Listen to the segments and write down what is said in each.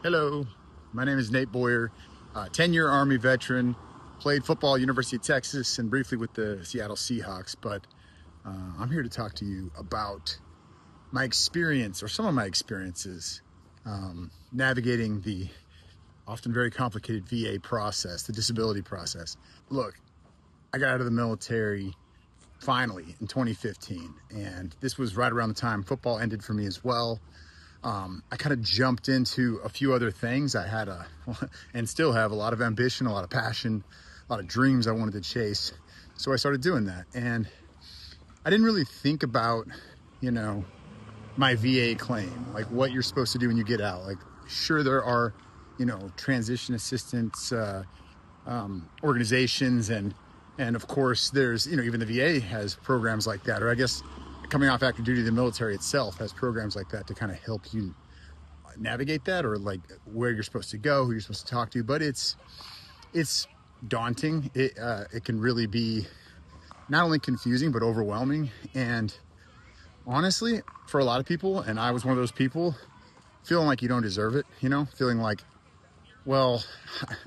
Hello, my name is Nate Boyer, 10-year Army veteran, played football at University of Texas and briefly with the Seattle Seahawks, but I'm here to talk to you about my experience or some of my experiences navigating the often very complicated VA process, the disability process. Look, I got out of the military finally in 2015, and this was right around the time football ended for me as well. I kind of jumped into a few other things. I had and still have a lot of ambition, a lot of passion, a lot of dreams I wanted to chase. So I started doing that. And I didn't really think about, my VA claim, like what you're supposed to do when you get out. Like, sure, there are, transition assistance organizations. And of course, there's, even the VA has programs like that, or I guess coming off active duty, the military itself has programs like that to kind of help you navigate that, or like where you're supposed to go, who you're supposed to talk to. But it's daunting. It can really be not only confusing, but overwhelming. And honestly, for a lot of people, and I was one of those people, feeling like you don't deserve it, feeling like, well,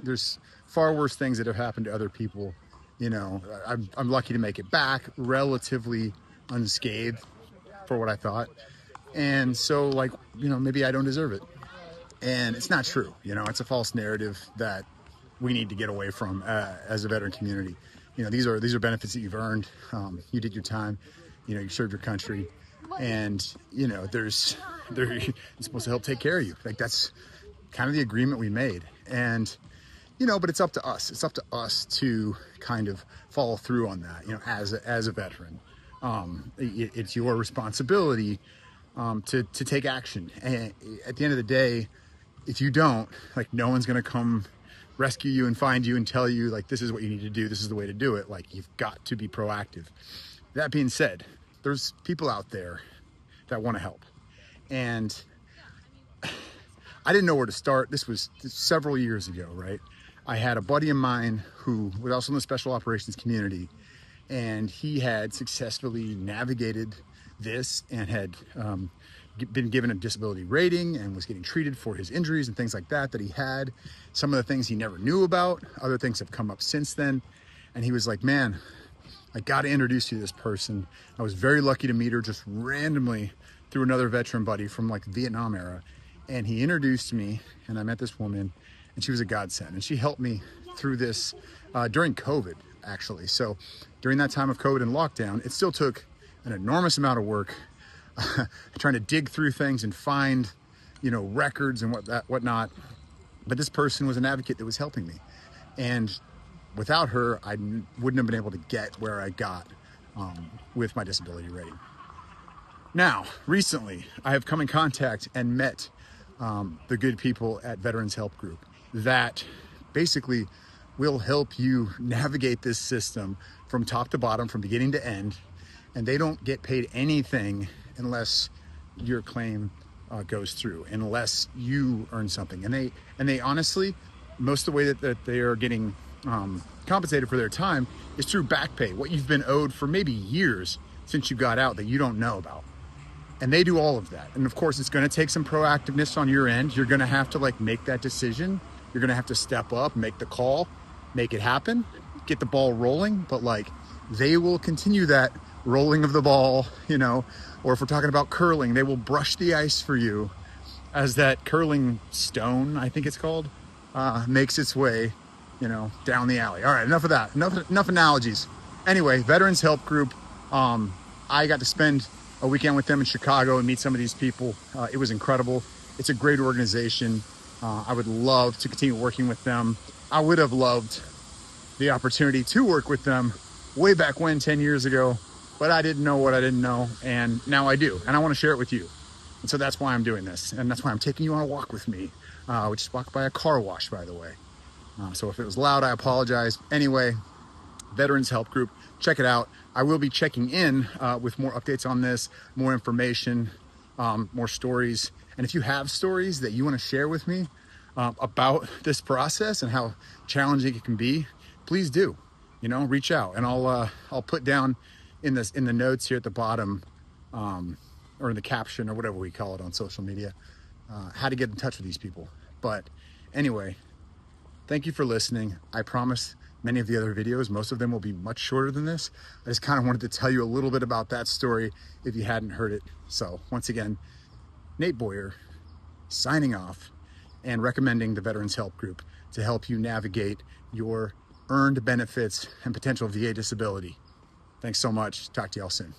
there's far worse things that have happened to other people. I'm lucky to make it back relatively unscathed for what I thought. And so maybe I don't deserve it. And it's not true. It's a false narrative that we need to get away from as a veteran community. These are benefits that you've earned. You did your time, you served your country, and they're supposed to help take care of you. Like, that's kind of the agreement we made. And but it's up to us. It's up to us to kind of follow through on that, as a veteran. It's your responsibility to take action. And at the end of the day, if you don't, no one's going to come rescue you and find you and tell you, this is what you need to do. This is the way to do it. You've got to be proactive. That being said, there's people out there that want to help. And I didn't know where to start. This was several years ago, right? I had a buddy of mine who was also in the special operations community, and he had successfully navigated this and had been given a disability rating and was getting treated for his injuries and things like that he had. Some of the things he never knew about, other things have come up since then. And he was like, man, I got to introduce you to this person. I was very lucky to meet her just randomly through another veteran buddy from the Vietnam era. And he introduced me, and I met this woman, and she was a godsend. And she helped me through this during COVID, actually. So during that time of COVID and lockdown, it still took an enormous amount of work trying to dig through things and find, records and whatnot. But this person was an advocate that was helping me. And without her, I wouldn't have been able to get where I got with my disability rating. Now, recently, I have come in contact and met the good people at Veterans Help Group that basically will help you navigate this system from top to bottom, from beginning to end. And they don't get paid anything unless your claim goes through, unless you earn something. And they honestly, most of the way that they are getting compensated for their time is through back pay, what you've been owed for maybe years since you got out that you don't know about. And they do all of that. And of course, it's going to take some proactiveness on your end. You're going to have to make that decision. You're going to have to step up, make the call, make it happen, get the ball rolling. But they will continue that rolling of the ball, or if we're talking about curling, they will brush the ice for you as that curling stone, I think it's called, makes its way, down the alley. All right, enough of that. Enough analogies. Anyway, Veterans Help Group. I got to spend a weekend with them in Chicago and meet some of these people. It was incredible. It's a great organization. I would love to continue working with them. I would have loved the opportunity to work with them way back when, 10 years ago, but I didn't know what I didn't know, and now I do, and I want to share it with you. And so that's why I'm doing this, and that's why I'm taking you on a walk with me, which is walked by a car wash, by the way. So if it was loud, I apologize. Anyway, Veterans Help Group, check it out. I will be checking in with more updates on this, more information, more stories. And if you have stories that you want to share with me about this process and how challenging it can be, please do. Reach out, and I'll put down in the notes here at the bottom, or in the caption, or whatever we call it on social media, how to get in touch with these people. But anyway, thank you for listening. I promise many of the other videos, most of them will be much shorter than this. I just kind of wanted to tell you a little bit about that story if you hadn't heard it. So once again, Nate Boyer signing off and recommending the Veterans Help Group to help you navigate your earned benefits and potential VA disability. Thanks so much. Talk to y'all soon.